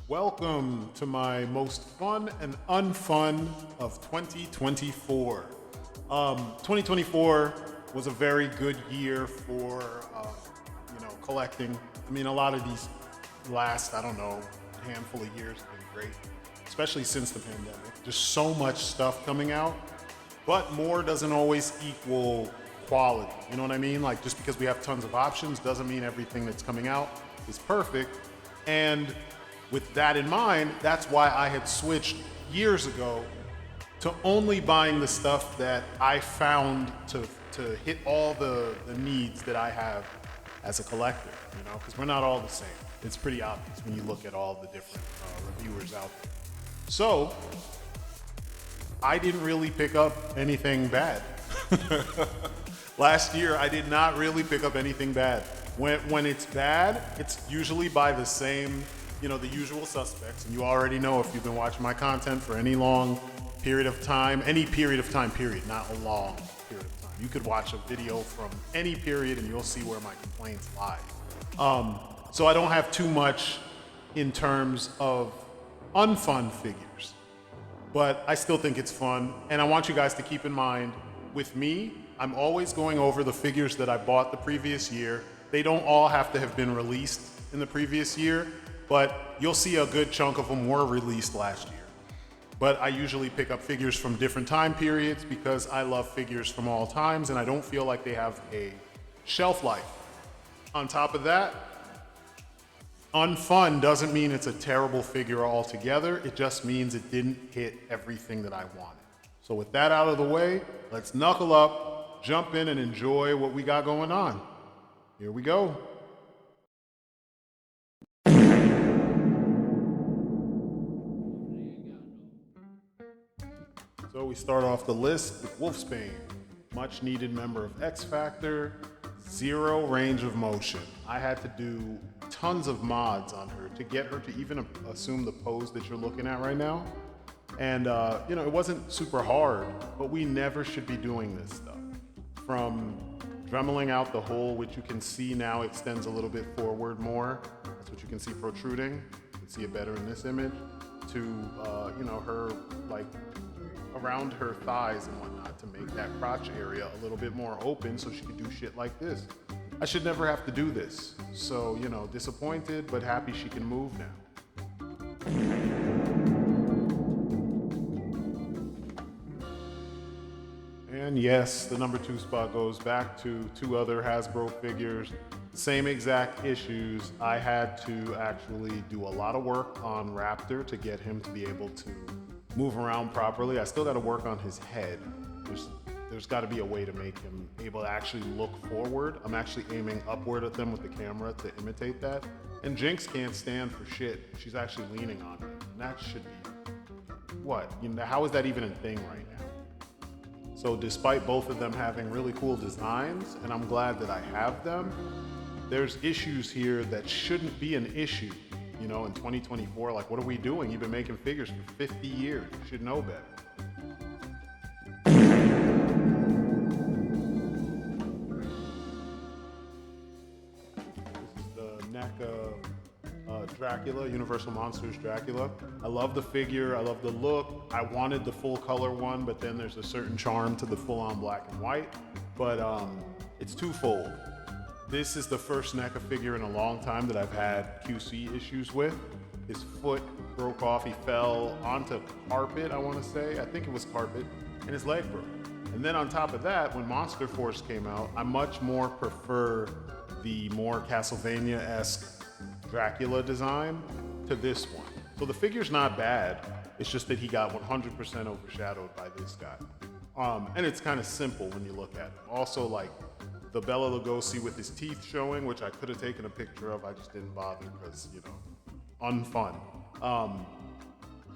Welcome to my most fun and unfun of 2024. 2024 was a very good year for, collecting. I mean, a lot of these last, I don't know, handful of years have been great, especially since the pandemic. Just so much stuff coming out, but more doesn't always equal quality. You know what I mean? Like, just because we have tons of options doesn't mean everything that's coming out is perfect. And with that in mind, that's why I had switched years ago to only buying the stuff that I found to hit all the needs that I have as a collector, because we're not all the same. It's pretty obvious when you look at all the different reviewers out there. So I didn't really pick up anything bad. Last year, I did not really pick up anything bad. When it's bad, it's usually by the same, the usual suspects. And you already know if you've been watching my content for any long period of time, any period of time, period, not a long period of time. You could watch a video from any period and you'll see where my complaints lie. So I don't have too much in terms of unfun figures, but I still think it's fun. And I want you guys to keep in mind, with me, I'm always going over the figures that I bought the previous year. They don't all have to have been released in the previous year, but you'll see a good chunk of them were released last year. But I usually pick up figures from different time periods because I love figures from all times and I don't feel like they have a shelf life. On top of that, unfun doesn't mean it's a terrible figure altogether. It just means it didn't hit everything that I wanted. So with that out of the way, let's knuckle up, jump in and enjoy what we got going on. Here we go. So we start off the list with Wolfsbane, much needed member of X Factor, zero range of motion. I had to do tons of mods on her to get her to even assume the pose that you're looking at right now. And it wasn't super hard, but we never should be doing this stuff. From dremeling out the hole, which you can see now extends a little bit forward more. That's what you can see protruding. You can see it better in this image. To her like around her thighs and whatnot to make that crotch area a little bit more open so she could do shit like this. I should never have to do this. So, disappointed, but happy she can move now. And yes, the number 2 spot goes back to 2 other Hasbro figures. Same exact issues. I had to actually do a lot of work on Raptor to get him to be able to move around properly. I still got to work on his head. There's got to be a way to make him able to actually look forward. I'm actually aiming upward at them with the camera to imitate that. And Jinx can't stand for shit. She's actually leaning on him. And that should be, what? How is that even a thing right now? So despite both of them having really cool designs, and I'm glad that I have them, there's issues here that shouldn't be an issue. In 2024, like, what are we doing? You've been making figures for 50 years. You should know better. This is the NECA Dracula, Universal Monsters Dracula. I love the figure. I love the look. I wanted the full color one, but then there's a certain charm to the full-on black and white. But it's twofold. This is the first NECA figure in a long time that I've had QC issues with. His foot broke off. He fell onto carpet, I want to say. I think it was carpet. And his leg broke. And then on top of that, when Monster Force came out, I much more prefer the more Castlevania-esque Dracula design to this one. So the figure's not bad. It's just that he got 100% overshadowed by this guy. And it's kind of simple when you look at it. Also, like, the Bela Lugosi with his teeth showing, which I could have taken a picture of, I just didn't bother because, unfun.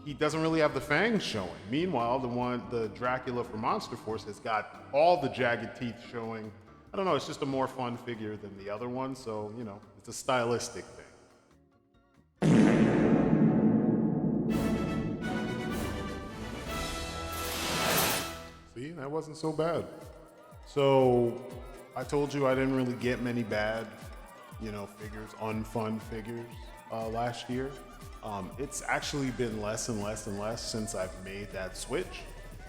He doesn't really have the fangs showing. Meanwhile, the Dracula for Monster Force has got all the jagged teeth showing. I don't know, it's just a more fun figure than the other one, so, it's a stylistic thing. See, that wasn't so bad. So I told you I didn't really get many bad, figures, unfun figures last year. It's actually been less and less and less since I've made that switch.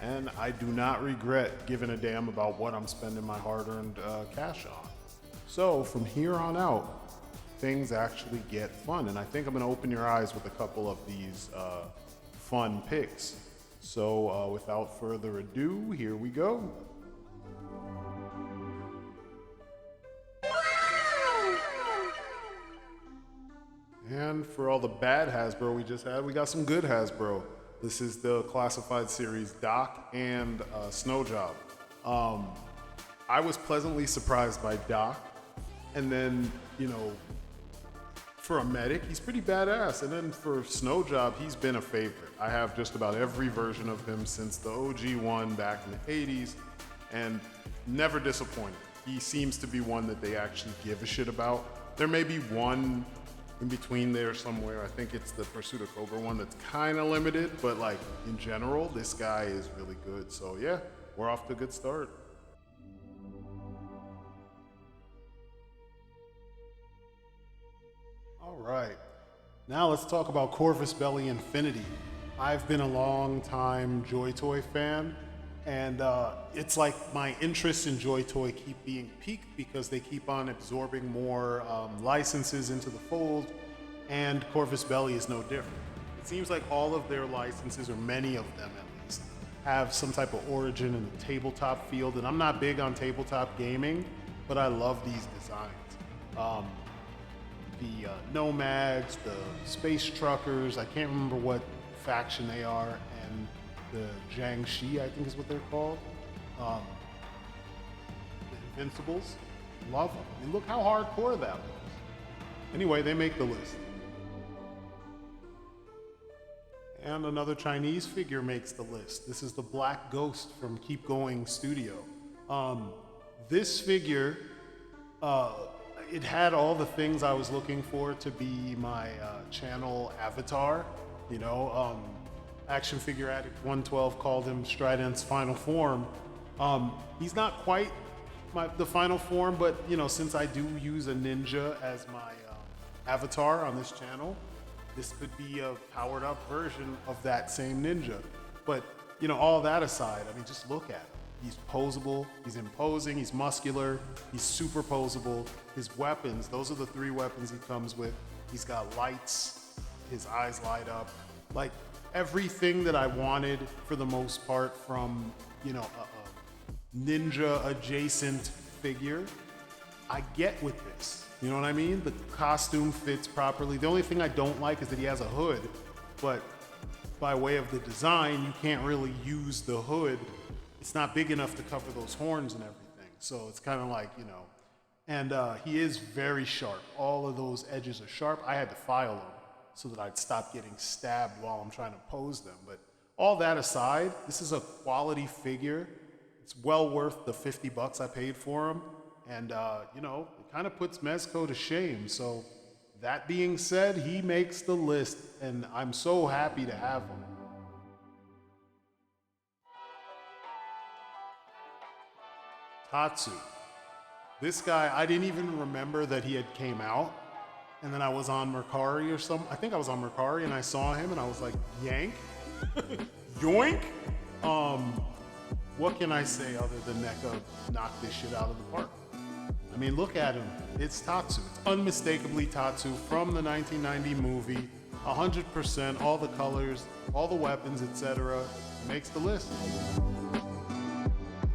And I do not regret giving a damn about what I'm spending my hard-earned cash on. So from here on out, things actually get fun. And I think I'm gonna open your eyes with a couple of these fun picks. So without further ado, here we go. And for all the bad Hasbro we just had, we got some good Hasbro. This is the classified series Doc and Snow Job. I was pleasantly surprised by Doc, and then, you know, for a medic, he's pretty badass. And then for Snow Job, he's been a favorite. I have just about every version of him since the OG one back in the 80s, and never disappointed. He seems to be one that they actually give a shit about. There may be one in between there somewhere. I think it's the Pursuit of Cobra one that's kind of limited, but like in general, this guy is really good. So yeah, we're off to a good start. All right, now let's talk about Corvus Belli Infinity. I've been a long time Joy Toy fan, and it's like my interest in Joy Toy keep being piqued because they keep on absorbing more licenses into the fold, and Corvus Belli is no different. It seems like all of their licenses, or many of them at least, have some type of origin in the tabletop field, and I'm not big on tabletop gaming, but I love these designs. The Nomads, the Space Truckers, I can't remember what faction they are, and the Jiangxi, I think is what they're called. The Invincibles, love them. I mean, look how hardcore that was. Anyway, they make the list. And another Chinese figure makes the list. This is the Black Ghost from Keep Going Studio. This figure, it had all the things I was looking for to be my channel avatar. You know, Action Figure Addict 112 called him Strydent's final form. He's not quite the final form, but you know, since I do use a ninja as my avatar on this channel, this could be a powered up version of that same ninja. But you know, all that aside, I mean, just look at him. He's posable, he's imposing, he's muscular, he's super posable. His weapons, those are the 3 weapons he comes with. He's got lights, his eyes light up. Like everything that I wanted for the most part from, you know, a ninja adjacent figure, I get with this. You know what I mean? The costume fits properly. The only thing I don't like is that he has a hood, but by way of the design, you can't really use the hood. It's not big enough to cover those horns and everything. So it's kind of like, you know, and he is very sharp. All of those edges are sharp. I had to file them so that I'd stop getting stabbed while I'm trying to pose them. But all that aside, this is a quality figure. It's well worth the $50 I paid for him. And, you know, it kind of puts Mezco to shame. So that being said, he makes the list, and I'm so happy to have him. Tatsu. This guy, I didn't even remember that he had came out. And then I was on Mercari or something. I think I was on Mercari and I saw him and I was like, yank? Yoink? What can I say other than NECA knocked this shit out of the park? I mean, look at him. It's Tatsu. It's unmistakably Tatsu from the 1990 movie. 100%, all the colors, all the weapons, etc. Makes the list.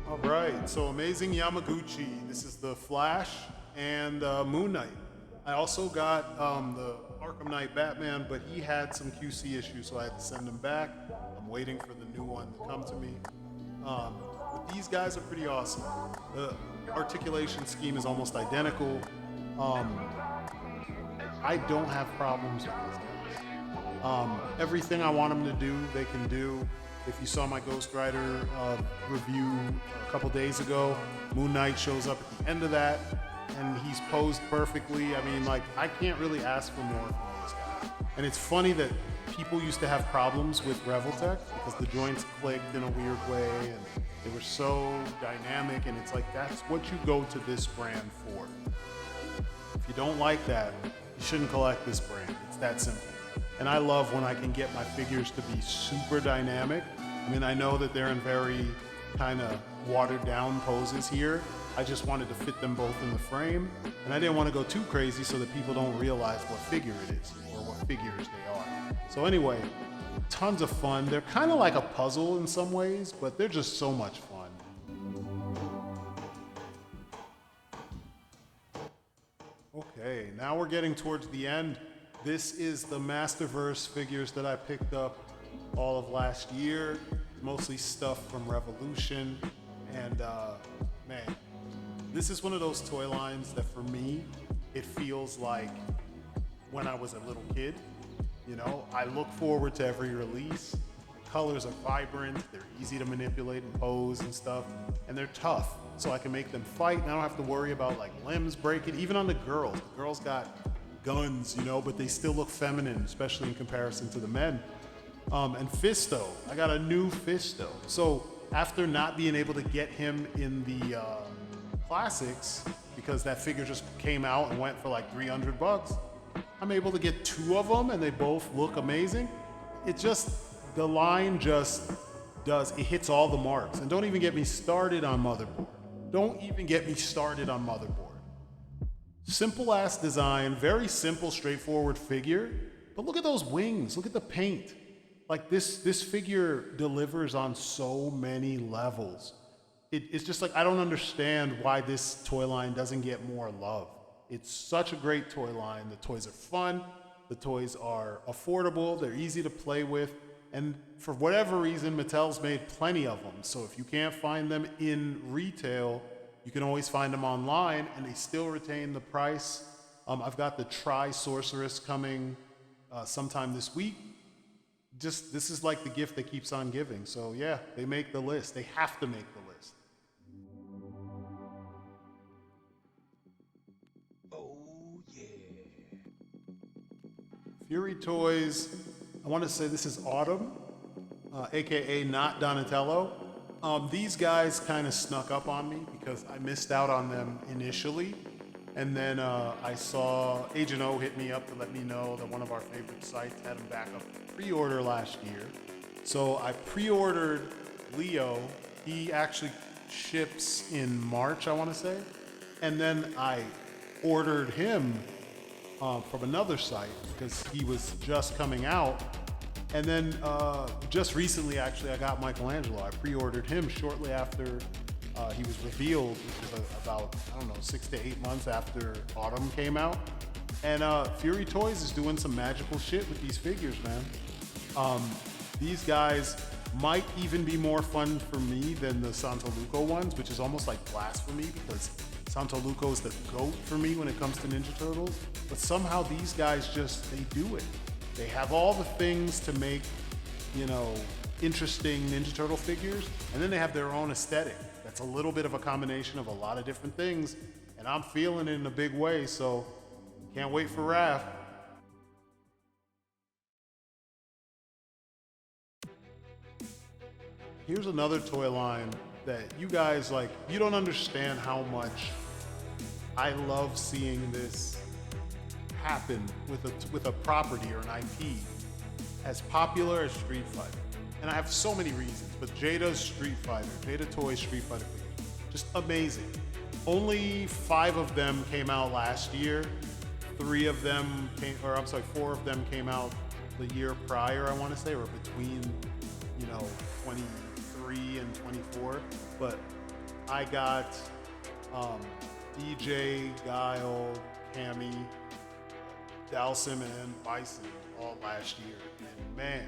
All right, so Amazing Yamaguchi. This is the Flash and Moon Knight. I also got the Arkham Knight Batman, but he had some QC issues, so I had to send him back. I'm waiting for the new one to come to me. But these guys are pretty awesome. The articulation scheme is almost identical. I don't have problems with these guys. Everything I want them to do, they can do. If you saw my Ghost Rider review a couple days ago, Moon Knight shows up at the end of that, and he's posed perfectly. I mean, like, I can't really ask for more from this guy. And it's funny that people used to have problems with Revoltech because the joints clicked in a weird way, and they were so dynamic, and it's like, that's what you go to this brand for. If you don't like that, you shouldn't collect this brand. It's that simple. And I love when I can get my figures to be super dynamic. I mean, I know that they're in very kind of watered down poses here. I just wanted to fit them both in the frame. And I didn't want to go too crazy so that people don't realize what figure it is or what figures they are. So anyway, tons of fun. They're kind of like a puzzle in some ways, but they're just so much fun. Okay, now we're getting towards the end. This is the Masterverse figures that I picked up all of last year, mostly stuff from Revolution. And man, this is one of those toy lines that for me, it feels like when I was a little kid. You know, I look forward to every release. The colors are vibrant, they're easy to manipulate and pose and stuff, and they're tough. So I can make them fight, and I don't have to worry about like limbs breaking. Even on the girls got guns, you know, but they still look feminine, especially in comparison to the men. And Fisto, I got a new Fisto. So after not being able to get him in the classics, because that figure just came out and went for like $300, I'm able to get 2 of them and they both look amazing. The line just does, it hits all the marks. And don't even get me started on Motherboard. Don't even get me started on Motherboard. Simple ass design, very simple, straightforward figure, but look at those wings, look at the paint. Like this figure delivers on so many levels. It's just like, I don't understand why this toy line doesn't get more love. It's such a great toy line. The toys are fun, the toys are affordable, they're easy to play with, and for whatever reason, Mattel's made plenty of them. So if you can't find them in retail, you can always find them online, and they still retain the price. I've got the Tri-Sorceress coming sometime this week. This is like the gift that keeps on giving. So yeah, they make the list. They have to make the list. Oh yeah. Fury Toys, I want to say this is Autumn, AKA not Donatello. These guys kind of snuck up on me because I missed out on them initially. And then I saw Agent O hit me up to let me know that one of our favorite sites had them back up for pre-order last year. So I pre-ordered Leo. He actually ships in March, I want to say. And then I ordered him from another site because he was just coming out. And then just recently, actually, I got Michelangelo. I pre-ordered him shortly after he was revealed, which was about, I don't know, 6 to 8 months after Autumn came out. And Fury Toys is doing some magical shit with these figures, man. These guys might even be more fun for me than the Santolouco ones, which is almost like blasphemy because Santolouco is the GOAT for me when it comes to Ninja Turtles. But somehow these guys they do it. They have all the things to make, you know, interesting Ninja Turtle figures, and then they have their own aesthetic. That's a little bit of a combination of a lot of different things, and I'm feeling it in a big way, so can't wait for Raph. Here's another toy line that you guys, like, you don't understand how much I love seeing this happen with a property or an IP as popular as Street Fighter. And I have so many reasons, but Jada Toys Street Fighter figures, just amazing. Only 5 of them came out last year. 4 of them came out the year prior, I want to say, or between, you know, 23 and 24. But I got DJ, Guile, Cammy, Dalsim, and Bison all last year. And man,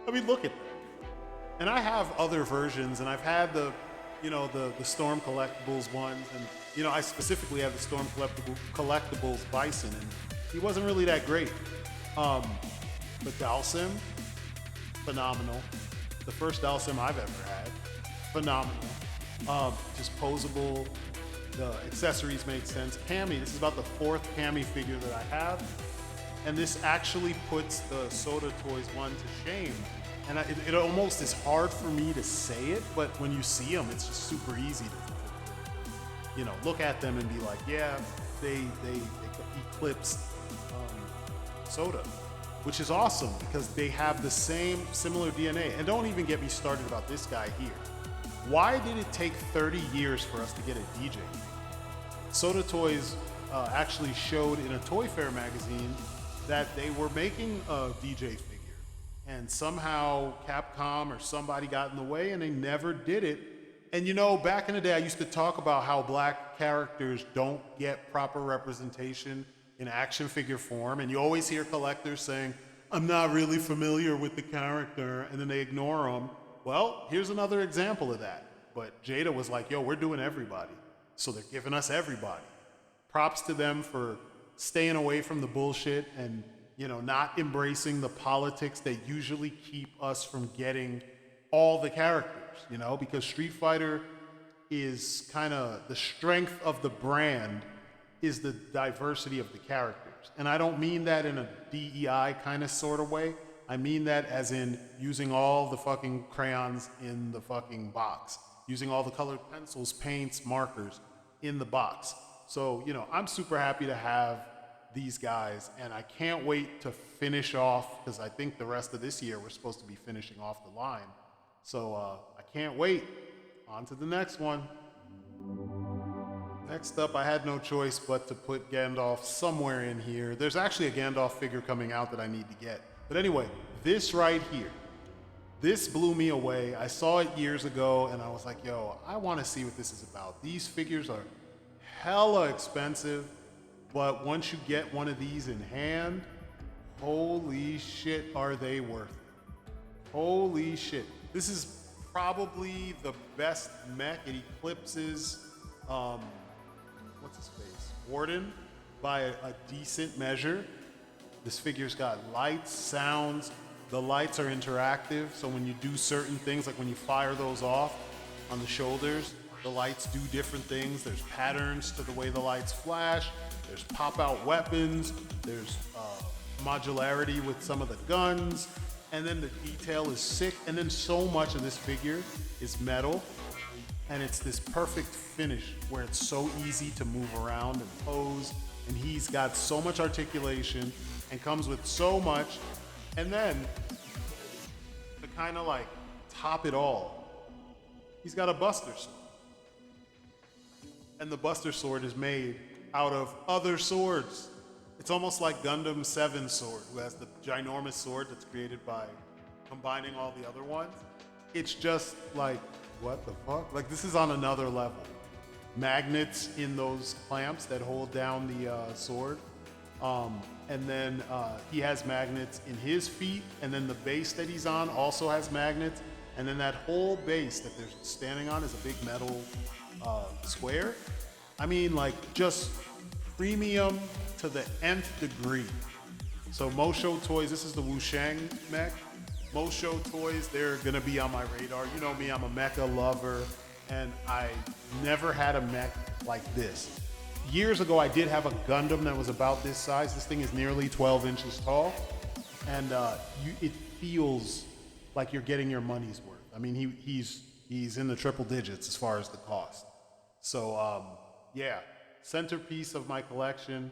I mean, look at them. And I have other versions, and I've had the Storm Collectibles ones, and, you know, I specifically have the Storm Collectibles Bison, and he wasn't really that great. But Dalsim, phenomenal. The first Dalsim I've ever had, phenomenal. Just posable. The accessories make sense. Cammy, this is about the 4th Cammy figure that I have. And this actually puts the Soda Toys one to shame. And it almost is hard for me to say it, but when you see them, it's just super easy to. look at them and be like, yeah, they eclipsed Soda, which is awesome because they have the same similar DNA. And don't even get me started about this guy here. Why did it take 30 years for us to get a DJ? Soda Toys actually showed in a Toy Fair magazine that they were making a DJ figure. And somehow Capcom or somebody got in the way and they never did it. And back in the day, I used to talk about how black characters don't get proper representation in action figure form. And you always hear collectors saying, I'm not really familiar with the character, and then they ignore them. Well, here's another example of that. But Jada was like, yo, we're doing everybody. So they're giving us everybody. Props to them for staying away from the bullshit and, not embracing the politics that usually keep us from getting all the characters, because Street Fighter is kind of the strength of the brand is the diversity of the characters. And I don't mean that in a DEI kind of sort of way. I mean that as in using all the fucking crayons in the fucking box, using all the colored pencils, paints, markers in the box. So, I'm super happy to have these guys, and I can't wait to finish off, because I think the rest of this year we're supposed to be finishing off the line. So I can't wait. On to the next one. Next up, I had no choice but to put Gandalf somewhere in here. There's actually a Gandalf figure coming out that I need to get. But anyway, this right here, this blew me away. I saw it years ago and I was like, yo, I want to see what this is about. These figures are hella expensive, but once you get one of these in hand, holy shit, are they worth it. Holy shit. This is probably the best mech. It eclipses, what's his face? Warden by a decent measure. This figure's got lights, sounds. The lights are interactive, so when you do certain things, like when you fire those off on the shoulders, the lights do different things. There's patterns to the way the lights flash. There's pop-out weapons. There's modularity with some of the guns. And then the detail is sick. And then so much of this figure is metal. And it's this perfect finish where it's so easy to move around and pose. And he's got so much articulation and comes with so much. And then, to kind of like top it all, he's got a Buster Sword. And the Buster Sword is made out of other swords. It's almost like Gundam 7's sword, who has the ginormous sword that's created by combining all the other ones. It's just like, what the fuck? Like, this is on another level. Magnets in those clamps that hold down the sword. And then he has magnets in his feet, and then the base that he's on also has magnets. And then that whole base that they're standing on is a big metal square. I mean, like, just premium to the nth degree. So Mosho Toys, this is the Wushang mech. Mosho Toys, they're gonna be on my radar. You know me, I'm a mecha lover, and I never had a mech like this. Years ago, I did have a Gundam that was about this size. This thing is nearly 12 inches tall, and it feels like you're getting your money's worth. I mean, he's in the triple digits as far as the cost. So yeah, centerpiece of my collection,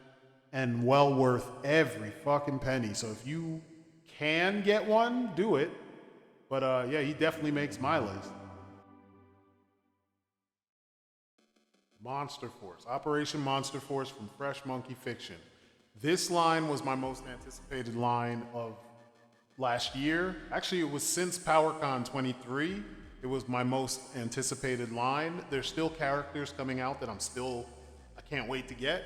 and well worth every fucking penny. So if you can get one, do it. But yeah, he definitely makes my list. Monster Force, Operation Monster Force from Fresh Monkey Fiction. This line was my most anticipated line of last year. Actually, it was since PowerCon 23. It was my most anticipated line. There's still characters coming out that I can't wait to get.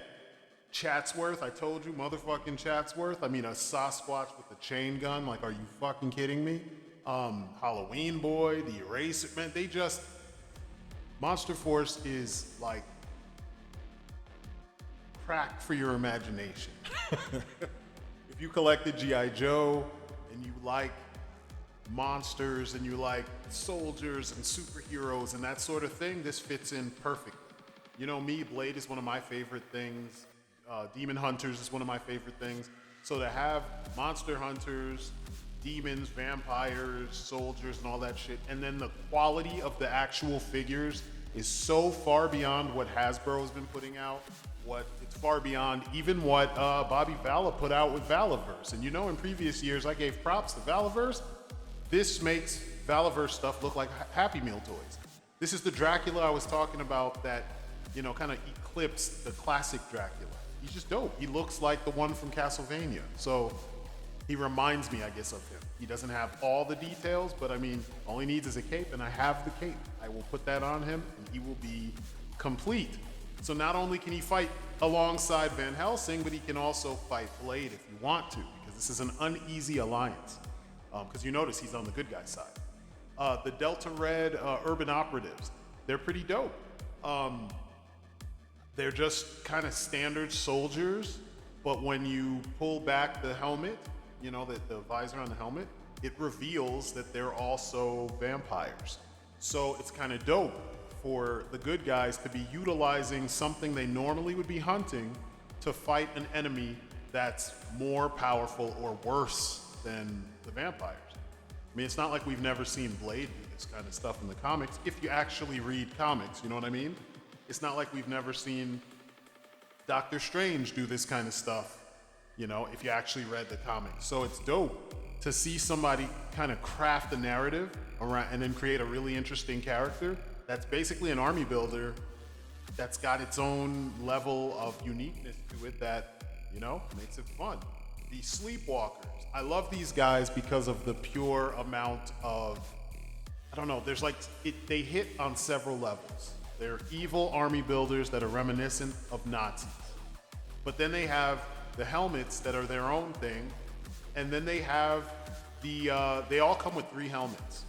Chatsworth, I told you, motherfucking Chatsworth. I mean, a Sasquatch with a chain gun. Like, are you fucking kidding me? Halloween Boy, the Eraser, man, Monster Force is like crack for your imagination. If you collected G.I. Joe and you like monsters and you like soldiers and superheroes and that sort of thing, this fits in perfectly. You know me, Blade is one of my favorite things. Demon Hunters is one of my favorite things. So to have monster hunters, demons, vampires, soldiers, and all that shit, and then the quality of the actual figures is so far beyond what Hasbro has been putting out. It's far beyond even what Bobby Valla put out with Valaverse. And in previous years I gave props to Valaverse. This makes Valaverse stuff look like Happy Meal toys. This is the Dracula I was talking about that, kind of eclipsed the classic Dracula. He's just dope. He looks like the one from Castlevania. So he reminds me, I guess, of him. He doesn't have all the details, but I mean, all he needs is a cape, and I have the cape. I will put that on him, and he will be complete. So not only can he fight alongside Van Helsing, but he can also fight Blade if you want to, because this is an uneasy alliance. Because you notice he's on the good guy's side. The Delta Red Urban Operatives, they're pretty dope. They're just kind of standard soldiers, but when you pull back the helmet, the visor on the helmet, it reveals that they're also vampires. So it's kind of dope for the good guys to be utilizing something they normally would be hunting to fight an enemy that's more powerful or worse than the vampires. I mean, it's not like we've never seen Blade do this kind of stuff in the comics. If you actually read comics, you know what I mean? It's not like we've never seen Doctor Strange do this kind of stuff, if you actually read the comics. So it's dope to see somebody kind of craft a narrative around and then create a really interesting character that's basically an army builder that's got its own level of uniqueness to it that, makes it fun. The Sleepwalkers. I love these guys because of the pure amount of, I don't know, they hit on several levels. They're evil army builders that are reminiscent of Nazis. But then they have the helmets that are their own thing. And then they have they all come with 3 helmets.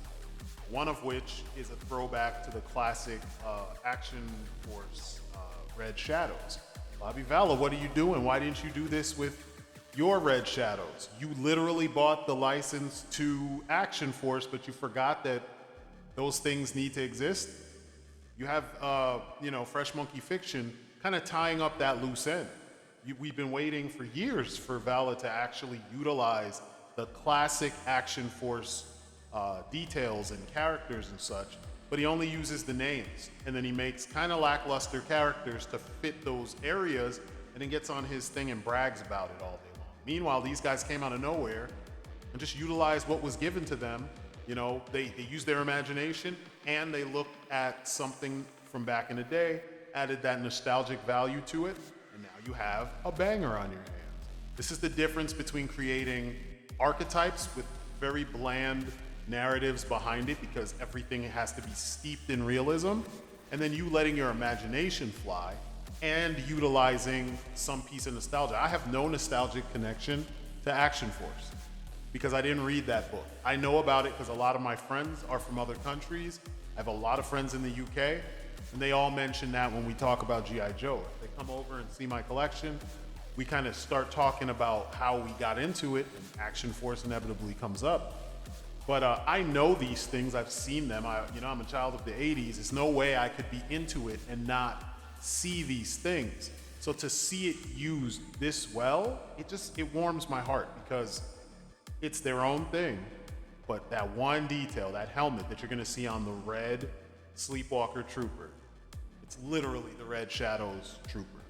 One of which is a throwback to the classic Action Force Red Shadows. Bobby Valla, what are you doing? Why didn't you do this with your Red Shadows? You literally bought the license to Action Force, but you forgot that those things need to exist. You have, Fresh Monkey Fiction kind of tying up that loose end. We've been waiting for years for Valla to actually utilize the classic Action Force details and characters and such, but he only uses the names, and then he makes kind of lackluster characters to fit those areas, and then gets on his thing and brags about it all day long. Meanwhile, these guys came out of nowhere and just utilized what was given to them. They used their imagination, and they looked at something from back in the day, added that nostalgic value to it, and now you have a banger on your hands. This is the difference between creating archetypes with very bland narratives behind it, because everything has to be steeped in realism, and then you letting your imagination fly and utilizing some piece of nostalgia. I have no nostalgic connection to Action Force because I didn't read that book. I know about it because a lot of my friends are from other countries. I have a lot of friends in the UK, and they all mention that when we talk about G.I. Joe. If they come over and see my collection, we kind of start talking about how we got into it, and Action Force inevitably comes up. But I know these things. I've seen them. I'm a child of the 80s. There's no way I could be into it and not see these things. So to see it used this well, it warms my heart, because it's their own thing. But that one detail, that helmet that you're going to see on the red Sleepwalker Trooper, it's literally the Red Shadows Trooper,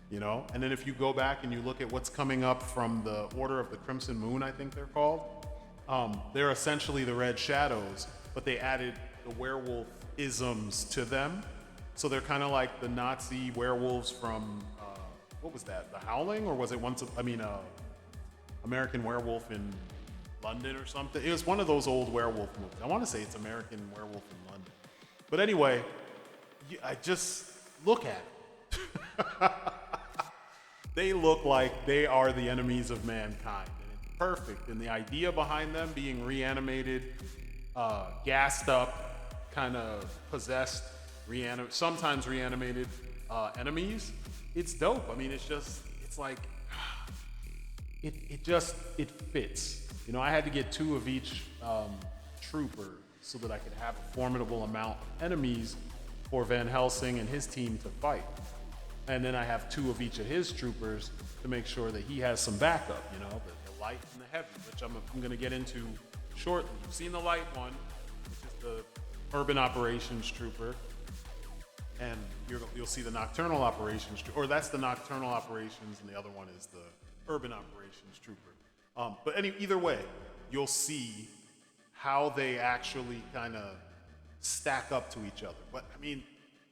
And then if you go back and you look at what's coming up from the Order of the Crimson Moon, I think they're called, they're essentially the Red Shadows, but they added the werewolf isms to them. So they're kind of like the Nazi werewolves from, what was that, The Howling? Or was it American Werewolf in London or something? It was one of those old werewolf movies. I want to say it's American Werewolf in London. But anyway, I just look at it. They look like they are the enemies of mankind. Perfect. And the idea behind them being reanimated, gassed up, kind of possessed, sometimes reanimated enemies, it's dope. I mean, it fits. I had to get 2 of each trooper so that I could have a formidable amount of enemies for Van Helsing and his team to fight. And then I have 2 of each of his troopers to make sure that he has some backup, the light and the heavy, which I'm going to get into shortly. You've seen the light one, which is the Urban Operations Trooper. and you'll see the nocturnal operations, or that's the nocturnal operations, and the other one is the urban operations trooper. Either way, you'll see how they actually kind of stack up to each other. But I mean,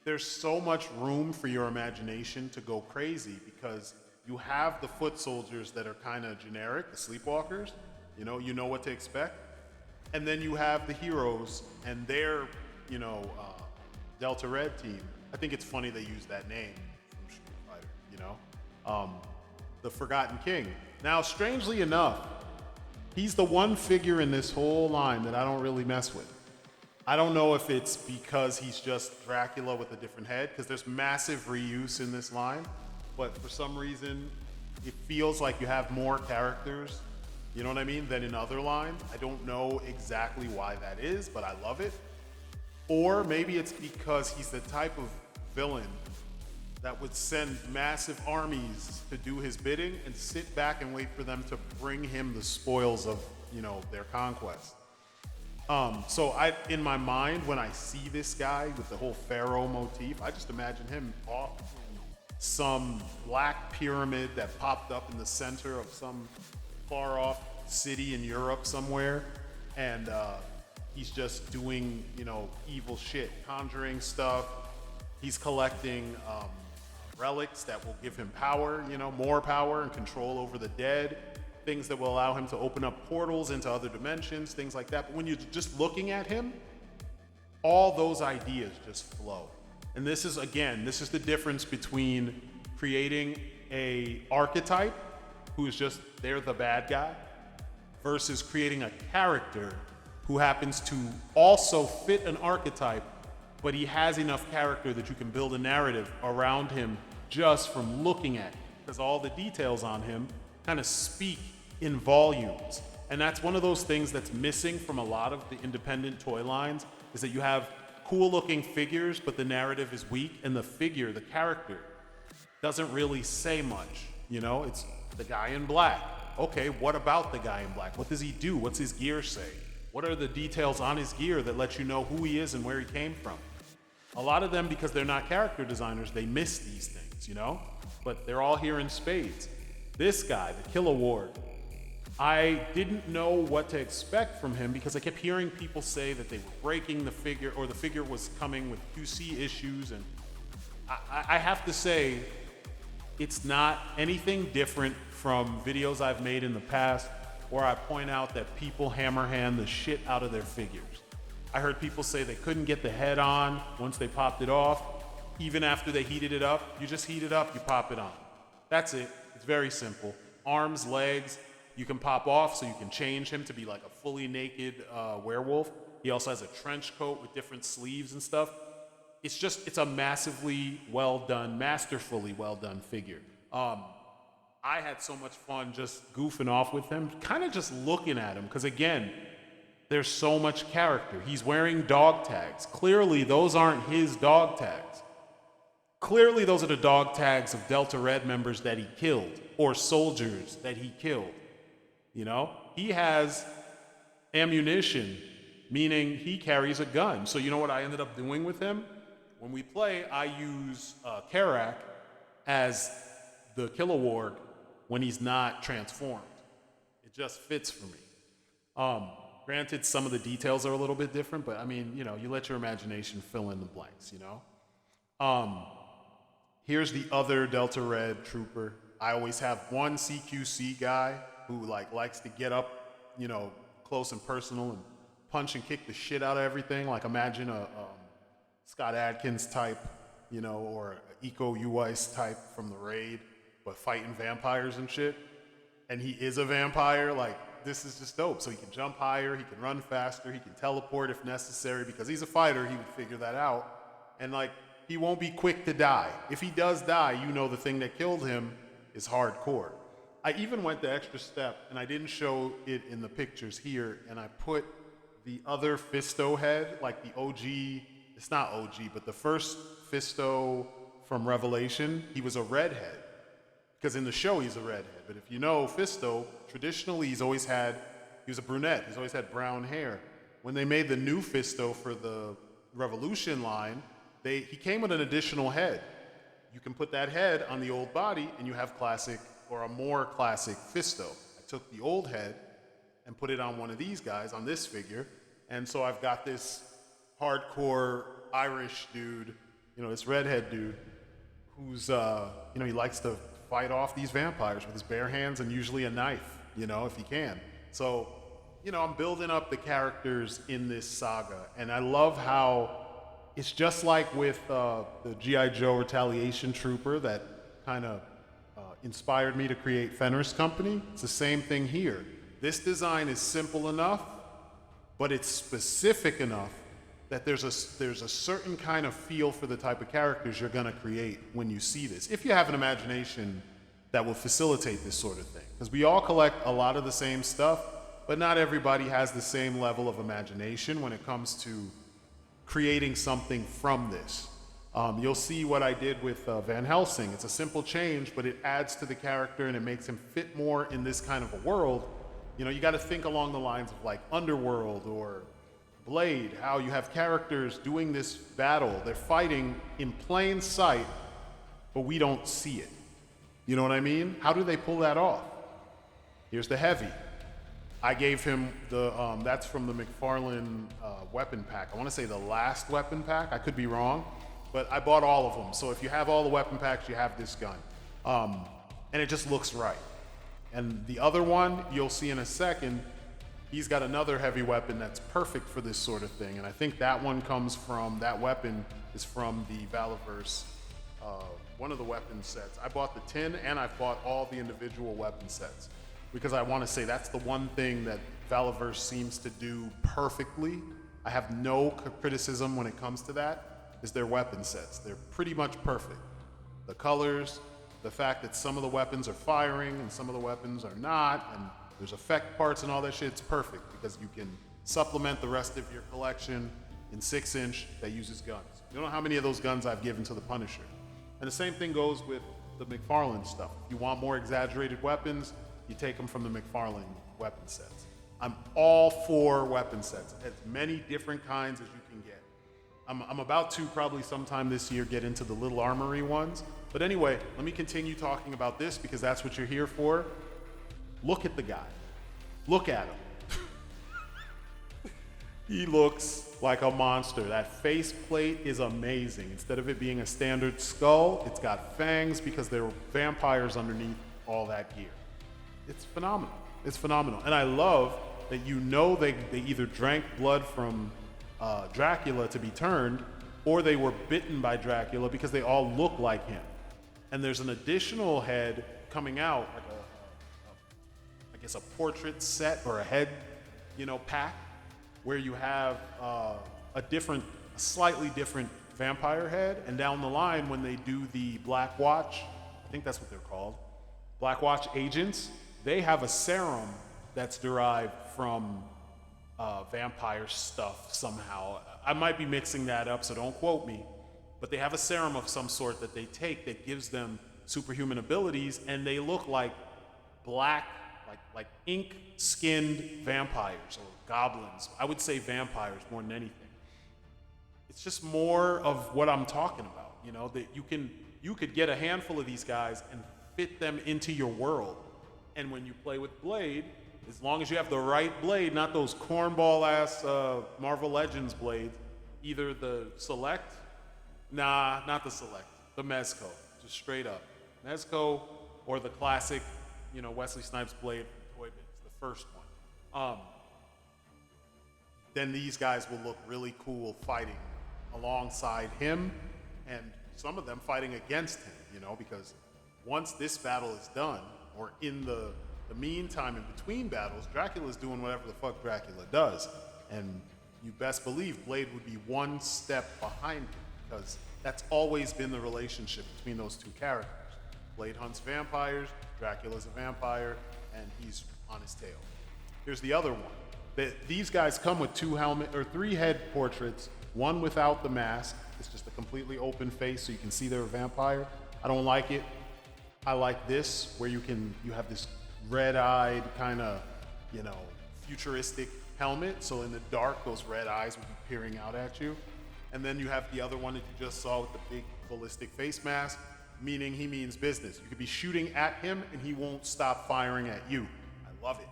there's so much room for your imagination to go crazy because you have the foot soldiers that are kind of generic, the sleepwalkers. You know what to expect, and then you have the heroes and their, Delta Red team. I think it's funny they use that name from Street Fighter. The Forgotten King. Now, strangely enough, he's the one figure in this whole line that I don't really mess with. I don't know if it's because he's just Dracula with a different head, because there's massive reuse in this line, but for some reason, it feels like you have more characters, you know what I mean, than in other lines. I don't know exactly why that is, but I love it. Or maybe it's because he's the type of villain that would send massive armies to do his bidding and sit back and wait for them to bring him the spoils of, their conquest. In my mind, when I see this guy with the whole pharaoh motif, I just imagine him off in some black pyramid that popped up in the center of some far off city in Europe somewhere, and he's just doing, evil shit, conjuring stuff. He's collecting relics that will give him power, more power and control over the dead. Things that will allow him to open up portals into other dimensions, things like that. But when you're just looking at him, all those ideas just flow. And this is the difference between creating a archetype who's just, they're the bad guy, versus creating a character who happens to also fit an archetype, but he has enough character that you can build a narrative around him just from looking at him, because all the details on him kind of speak in volumes. And that's one of those things that's missing from a lot of the independent toy lines, is that you have cool looking figures, but the narrative is weak, and the character, doesn't really say much. It's the guy in black. Okay, what about the guy in black? What does he do? What's his gear say? What are the details on his gear that let you know who he is and where he came from? A lot of them, because they're not character designers, they miss these things, But they're all here in spades. This guy, the Kill Award, I didn't know what to expect from him because I kept hearing people say that they were breaking the figure, or the figure was coming with QC issues, and I have to say, it's not anything different from videos I've made in the past where I point out that people hammerhand the shit out of their figures. I heard people say they couldn't get the head on once they popped it off. Even after they heated it up, you just heat it up, you pop it on. That's it. It's very simple. Arms, legs, you can pop off so you can change him to be like a fully naked werewolf. He also has a trench coat with different sleeves and stuff. It's a massively well done, masterfully well done figure. I had so much fun just goofing off with him, kind of just looking at him, because again, there's so much character. He's wearing dog tags. Clearly, those aren't his dog tags. Clearly, those are the dog tags of Delta Red members that he killed, or soldiers that he killed. He has ammunition, meaning he carries a gun. So you know what I ended up doing with him? When we play, I use Karak as the Kill Award when he's not transformed. It just fits for me. Granted, some of the details are a little bit different, but I mean, you let your imagination fill in the blanks, Here's the other Delta Red trooper. I always have one CQC guy who likes to get up, close and personal and punch and kick the shit out of everything. Like imagine a Scott Adkins type, or Eco U.I.C. type from the Raid, but fighting vampires and shit. And he is a vampire. This is just dope. So he can jump higher, he can run faster, he can teleport if necessary. Because he's a fighter, he would figure that out. And he won't be quick to die. If he does die, the thing that killed him is hardcore. I even went the extra step, and I didn't show it in the pictures here, and I put the other Fisto head, like the OG, it's not OG, but the first Fisto from Revelation, he was a redhead. Because in the show, he's a redhead. But if you know Fisto, traditionally, he was a brunette. He's always had brown hair. When they made the new Fisto for the Revolution line, He came with an additional head. You can put that head on the old body and you have classic or a more classic Fisto. I took the old head and put it on one of these guys, on this figure. And so I've got this hardcore Irish dude, this redhead dude, who's, he likes to fight off these vampires with his bare hands and usually a knife, if he can. So, I'm building up the characters in this saga. And I love how it's just like with the G.I. Joe Retaliation Trooper that kind of inspired me to create Fenris Company. It's the same thing here. This design is simple enough, but it's specific enough that there's a certain kind of feel for the type of characters you're gonna create when you see this, if you have an imagination that will facilitate this sort of thing. Because we all collect a lot of the same stuff, but not everybody has the same level of imagination when it comes to creating something from this. You'll see what I did with Van Helsing. It's a simple change, but it adds to the character and it makes him fit more in this kind of a world. You got to think along the lines of like Underworld or Blade, how you have characters doing this battle. They're fighting in plain sight, but we don't see it. You know what I mean? How do they pull that off? Here's the heavy. I gave him that's from the McFarlane weapon pack. I want to say the last weapon pack. I could be wrong, but I bought all of them. So if you have all the weapon packs, you have this gun. And it just looks right. And the other one, you'll see in a second, he's got another heavy weapon that's perfect for this sort of thing. And I think that weapon is from the Valiverse, one of the weapon sets. I bought the tin and I've bought all the individual weapon sets because I want to say that's the one thing that Valiverse seems to do perfectly. I have no criticism when it comes to that, is their weapon sets. They're pretty much perfect. The colors, the fact that some of the weapons are firing and some of the weapons are not, and there's effect parts and all that shit, it's perfect because you can supplement the rest of your collection in 6-inch that uses guns. You don't know how many of those guns I've given to the Punisher. And the same thing goes with the McFarlane stuff. If you want more exaggerated weapons, you take them from the McFarlane weapon sets. I'm all for weapon sets, as many different kinds as you can get. I'm about to probably sometime this year get into the little armory ones. But anyway, let me continue talking about this because that's what you're here for. Look at the guy. Look at him. He looks like a monster. That face plate is amazing. Instead of it being a standard skull, it's got fangs because there are vampires underneath all that gear. It's phenomenal. It's phenomenal. And I love that they either drank blood from Dracula to be turned, or they were bitten by Dracula because they all look like him. And there's an additional head coming out, like I guess a portrait set or a head, pack, where you have a slightly different vampire head. And down the line, when they do the Black Watch, I think that's what they're called, Black Watch agents, they have a serum that's derived from vampire stuff somehow. I might be mixing that up, so don't quote me. But they have a serum of some sort that they take that gives them superhuman abilities, and they look like black, like ink-skinned vampires or goblins. I would say vampires more than anything. It's just more of what I'm talking about, that you could get a handful of these guys and fit them into your world. And when you play with Blade, as long as you have the right blade, not those cornball-ass Marvel Legends blades, either the Select, not the Select, the Mezco, just straight up. Mezco or the classic, Wesley Snipes blade from Toy Biz, the first one. Then these guys will look really cool fighting alongside him, and some of them fighting against him, because once this battle is done, or in the meantime, in between battles, Dracula's doing whatever the fuck Dracula does. And you best believe Blade would be one step behind him, because that's always been the relationship between those two characters. Blade hunts vampires, Dracula's a vampire, and he's on his tail. Here's the other one. These guys come with 3 head portraits, one without the mask. It's just a completely open face so you can see they're a vampire. I don't like it. I like this, where you have this red-eyed kind of, futuristic helmet. So in the dark, those red eyes would be peering out at you. And then you have the other one that you just saw with the big ballistic face mask, meaning he means business. You could be shooting at him and he won't stop firing at you. I love it.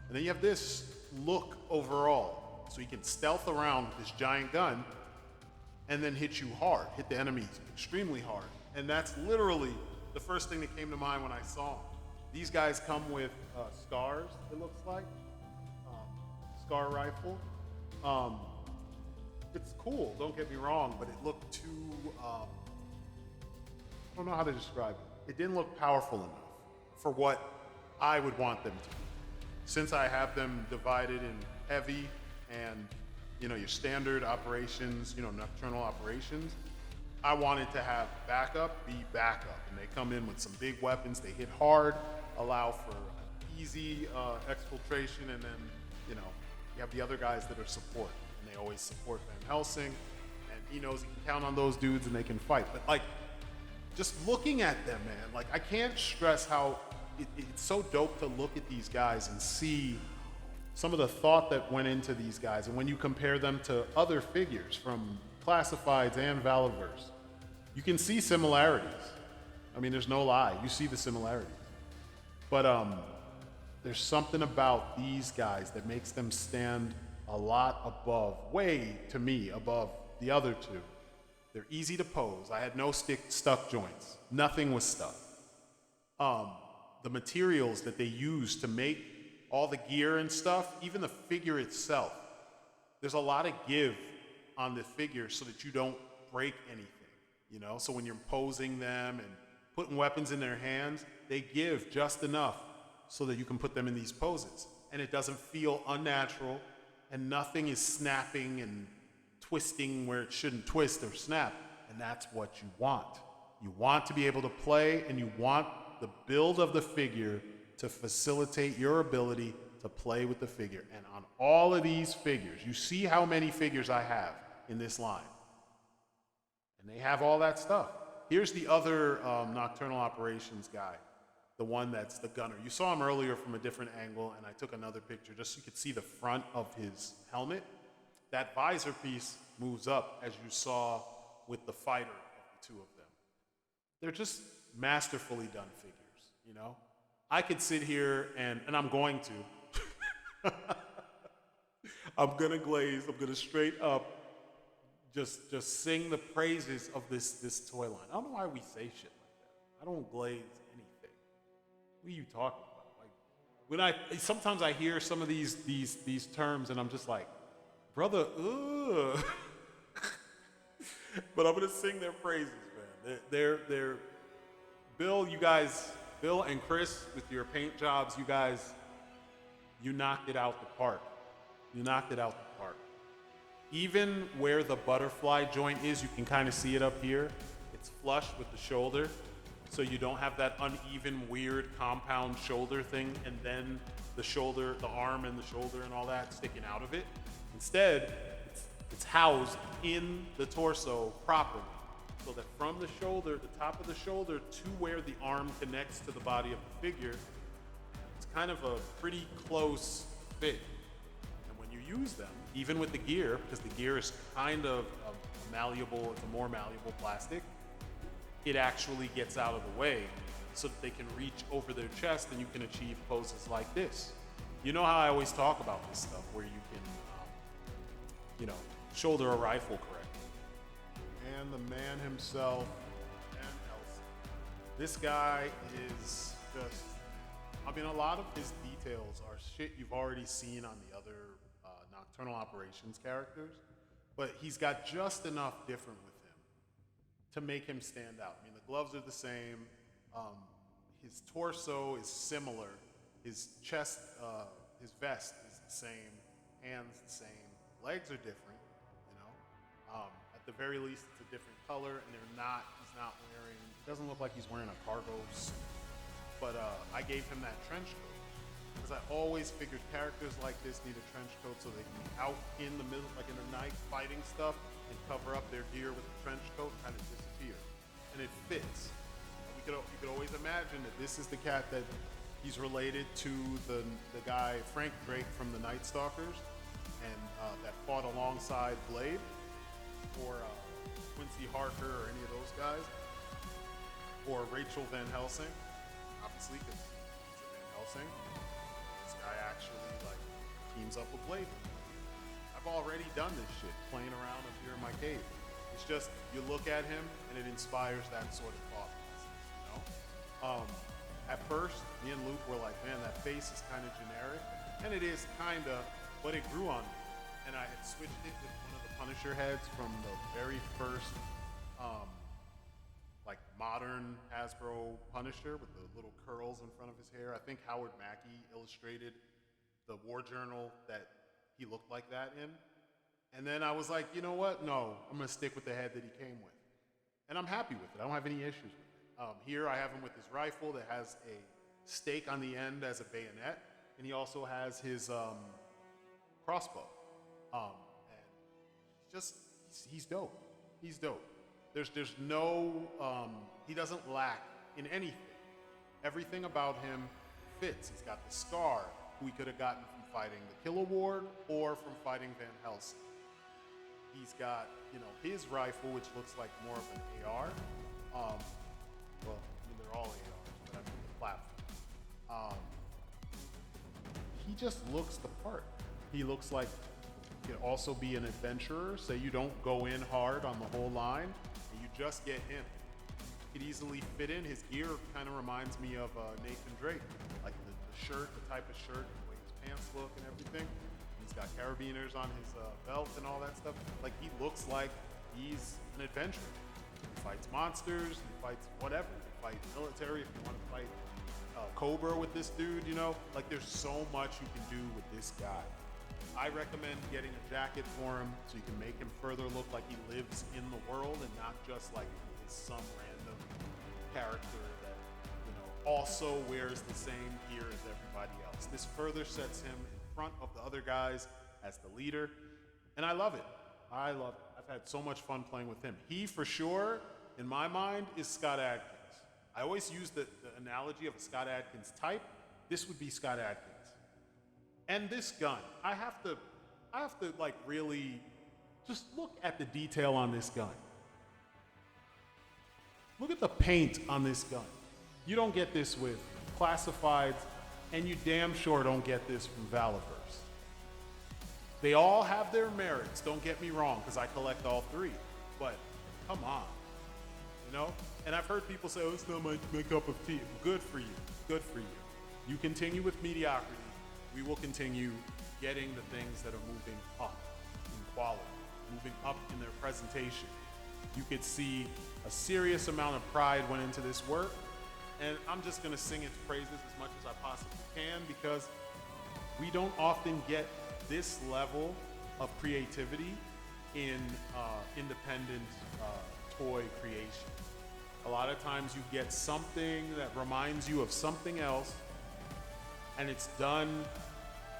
And then you have this look overall. So he can stealth around with this giant gun and then hit you hard, hit the enemies extremely hard. And that's literally the first thing that came to mind when I saw him. These guys come with scars, it looks like. Scar rifle. It's cool, don't get me wrong, but it looked too, I don't know how to describe it. It didn't look powerful enough for what I would want them to be. Since I have them divided in heavy and your standard operations, nocturnal operations, I wanted to have backup be backup. And they come in with some big weapons, they hit hard, allow for easy exfiltration, and then, you have the other guys that are support. And they always support Van Helsing, and he knows he can count on those dudes and they can fight. But like, just looking at them, man, like I can't stress how it's so dope to look at these guys and see some of the thought that went into these guys. And when you compare them to other figures from Classifieds and Valaverse, you can see similarities. I mean, there's no lie, you see the similarities. But there's something about these guys that makes them stand a lot above, way to me, above the other two. They're easy to pose. I had no stuck joints. Nothing was stuck. The materials that they use to make all the gear and stuff, even the figure itself, there's a lot of give on the figure so that you don't break anything, So when you're posing them and putting weapons in their hands, they give just enough so that you can put them in these poses. And it doesn't feel unnatural, and nothing is snapping and twisting where it shouldn't twist or snap. And that's what you want. You want to be able to play, and you want the build of the figure to facilitate your ability to play with the figure. And on all of these figures, you see how many figures I have in this line. And they have all that stuff. Here's the other Nocturnal Operations guy, the one that's the gunner. You saw him earlier from a different angle, and I took another picture just so you could see the front of his helmet. That visor piece moves up, as you saw with the fighter of the two of them. They're just masterfully done figures, I could sit here and I'm going to. I'm gonna glaze, I'm gonna straight up just sing the praises of this toy line. I don't know why we say shit like that. I don't glaze anything. What are you talking about? Like, sometimes I hear some of these terms and I'm just like, brother, ugh. But I'm gonna sing their praises, man. They're Bill and Chris, with your paint jobs, you knocked it out the park. You knocked it out the park. Even where the butterfly joint is, you can kind of see it up here. It's flush with the shoulder, so you don't have that uneven, weird compound shoulder thing, and then the shoulder, the arm and the shoulder and all that sticking out of it. Instead, it's housed in the torso properly, so that from the shoulder, the top of the shoulder, to where the arm connects to the body of the figure, it's kind of a pretty close fit. And when you use them, even with the gear, because the gear is kind of a malleable, it's a more malleable plastic, it actually gets out of the way so that they can reach over their chest and you can achieve poses like this. You know how I always talk about this stuff, where you can, shoulder a rifle correctly. And the man himself, Van Helsing. This guy is just, a lot of his details are shit you've already seen on the other Nocturnal Operations characters, but he's got just enough different with him to make him stand out. The gloves are the same, his torso is similar, his chest, his vest is the same, hands the same, legs are different, at the very least it's a different color, and he's not wearing, doesn't look like he's wearing a cargo suit. But I gave him that trench coat, because I always figured characters like this need a trench coat so they can be out in the middle, like in the night, fighting stuff, and cover up their gear with the trench coat, kind of disappear. And it fits. You could always imagine that this is the cat that he's related to the guy, Frank Drake from the Night Stalkers, and that fought alongside Blade. or Quincy Harker or any of those guys, or Rachel Van Helsing, obviously because it's a Van Helsing. This guy actually like teams up with Blade. I've already done this shit playing around up here in my cave. It's just you look at him and it inspires that sort of thought process, you know. At first, me and Luke were like, man, that face is kind of generic, and it is kind of, but it grew on me. And I had switched it with one of the Punisher heads from the very first, like modern Hasbro Punisher with the little curls in front of his hair. I think Howard Mackey illustrated the War Journal that he looked like that in. And then I was like, you know what? No, I'm gonna stick with the head that he came with. And I'm happy with it. I don't have any issues with it. Here I have him with his rifle that has a stake on the end as a bayonet, and he also has his crossbow. And he's dope. He's dope. There's no, he doesn't lack in anything. Everything about him fits. He's got the scar, who he could have gotten from fighting the Killer Ward or from fighting Van Helsing. He's got, you know, his rifle, which looks like more of an AR. Well, I mean, they're all ARs, but I mean the platform. He just looks the part. He looks like he could also be an adventurer. Say you don't go in hard on the whole line, and you just get him. He could easily fit in. His gear kind of reminds me of Nathan Drake, like the shirt, the type of shirt, the way his pants look and everything. He's got carabiners on his belt and all that stuff. Like he looks like he's an adventurer. He fights monsters, he fights whatever. He fights military if you want to fight Cobra with this dude, you know? Like there's so much you can do with this guy. I recommend getting a jacket for him so you can make him further look like he lives in the world and not just like he's some random character that, you know, also wears the same gear as everybody else. This further sets him in front of the other guys as the leader, and I love it. I love it. I've had so much fun playing with him. He, for sure, in my mind, is Scott Adkins. I always use the analogy of a Scott Adkins type. This would be Scott Adkins. And this gun, I have to like really just look at the detail on this gun. Look at the paint on this gun. You don't get this with classifieds, and you damn sure don't get this from Valiverse. They all have their merits, don't get me wrong, because I collect all three. But come on, you know? And I've heard people say, oh, it's not my cup of tea. Good for you, good for you. You continue with mediocrity, we will continue getting the things that are moving up in quality, moving up in their presentation. You could see a serious amount of pride went into this work, and I'm just gonna sing its praises as much as I possibly can because we don't often get this level of creativity in independent toy creation. A lot of times you get something that reminds you of something else, and it's done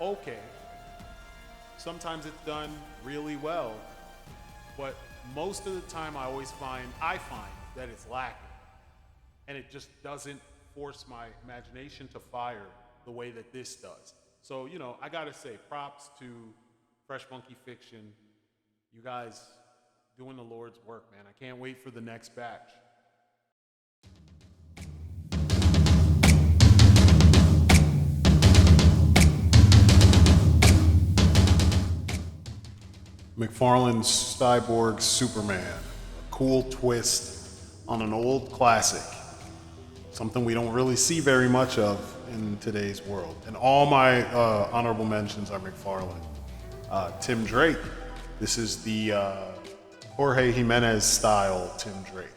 okay. Sometimes it's done really well, but most of the time I find that it's lacking, and it just doesn't force my imagination to fire the way that this does. So, you know, I gotta say, props to Fresh Monkey Fiction. You guys doing the Lord's work, man. I can't wait for the next batch. McFarlane's Cyborg Superman, a cool twist on an old classic. Something we don't really see very much of in today's world. And all my honorable mentions are McFarlane. Tim Drake. This is the Jorge Jimenez style Tim Drake.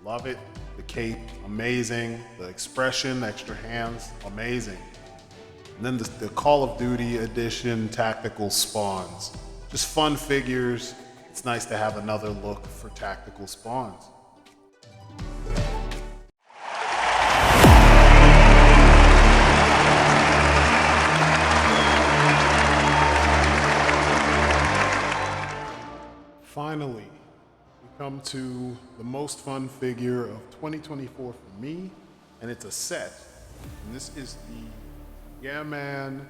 Love it. The cape, amazing. The expression, extra hands, amazing. And then the Call of Duty edition tactical spawns. Just fun figures. It's nice to have another look for tactical spawns. Finally, we come to the most fun figure of 2024 for me, and it's a set. And this is the Yeah Man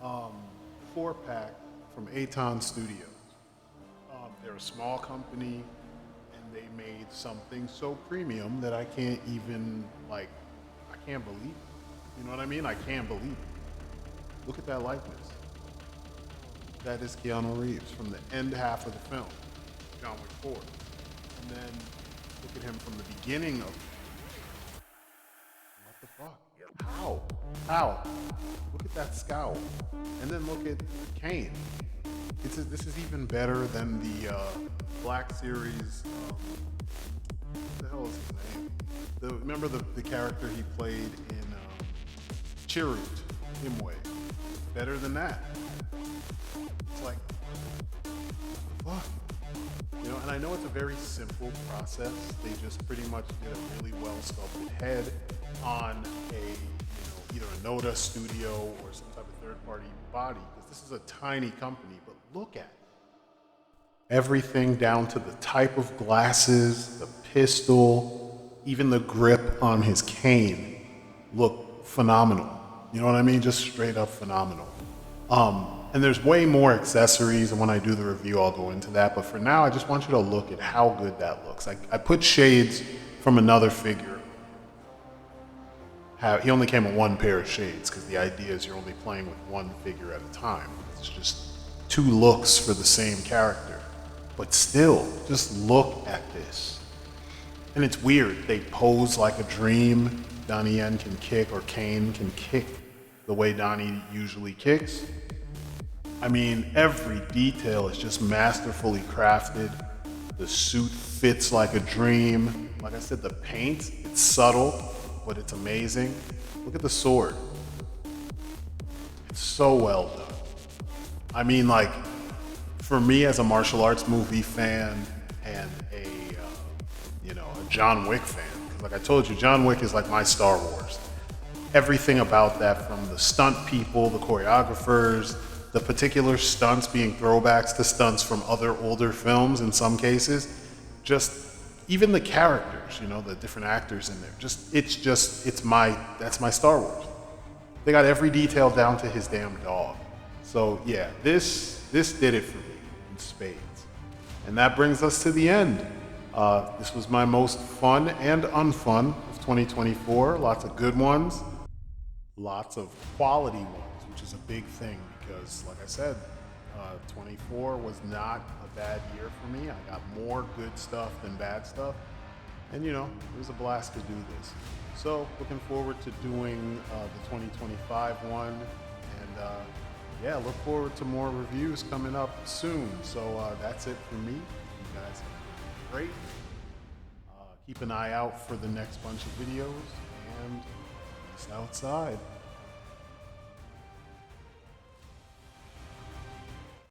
4-pack from A.I.C Studios. They're a small company, and they made something so premium that I can't even, like, I can't believe it. You know what I mean? I can't believe it. Look at that likeness. That is Keanu Reeves from the end half of the film, John Wick 4. And then look at him from the beginning of, what the fuck? How? How? Look at that scowl. And then look at Kane. This is even better than the Black Series. What the hell is his name? Remember the character he played in Chirrut, Imwe? Better than that. It's like, what the fuck? You know, and I know it's a very simple process. They just pretty much did a really well sculpted head on a, either a Noda studio or some type of third party body, because this is a tiny company, but look at it. Everything down to the type of glasses, the pistol, even the grip on his cane look phenomenal. You know what I mean? Just straight up phenomenal. And there's way more accessories, and when I do the review, I'll go into that. But for now, I just want you to look at how good that looks. I put shades from another figure. He only came with one pair of shades, because the idea is you're only playing with one figure at a time. It's just two looks for the same character. But still, just look at this. And it's weird. They pose like a dream. Donnie Yen can kick, or Kane can kick the way Donnie usually kicks. I mean, every detail is just masterfully crafted. The suit fits like a dream. Like I said, the paint, it's subtle, but it's amazing. Look at the sword. It's so well done. I mean, like, for me as a martial arts movie fan and a John Wick fan, because like I told you, John Wick is like my Star Wars. Everything about that, from the stunt people, the choreographers, the particular stunts being throwbacks to stunts from other older films in some cases, just even the characters, the different actors in there, that's my Star Wars. They got every detail down to his damn dog. So yeah, this did it for me in spades. And that brings us to the end. This was my most fun and unfun of 2024. Lots of good ones, lots of quality ones, which is a big thing because, like I said, 24 was not a bad year for me. I got more good stuff than bad stuff. And it was a blast to do this. So looking forward to doing the 2025 one. And look forward to more reviews coming up soon. So that's it for me. You guys have been great. Keep an eye out for the next bunch of videos, and peace outside.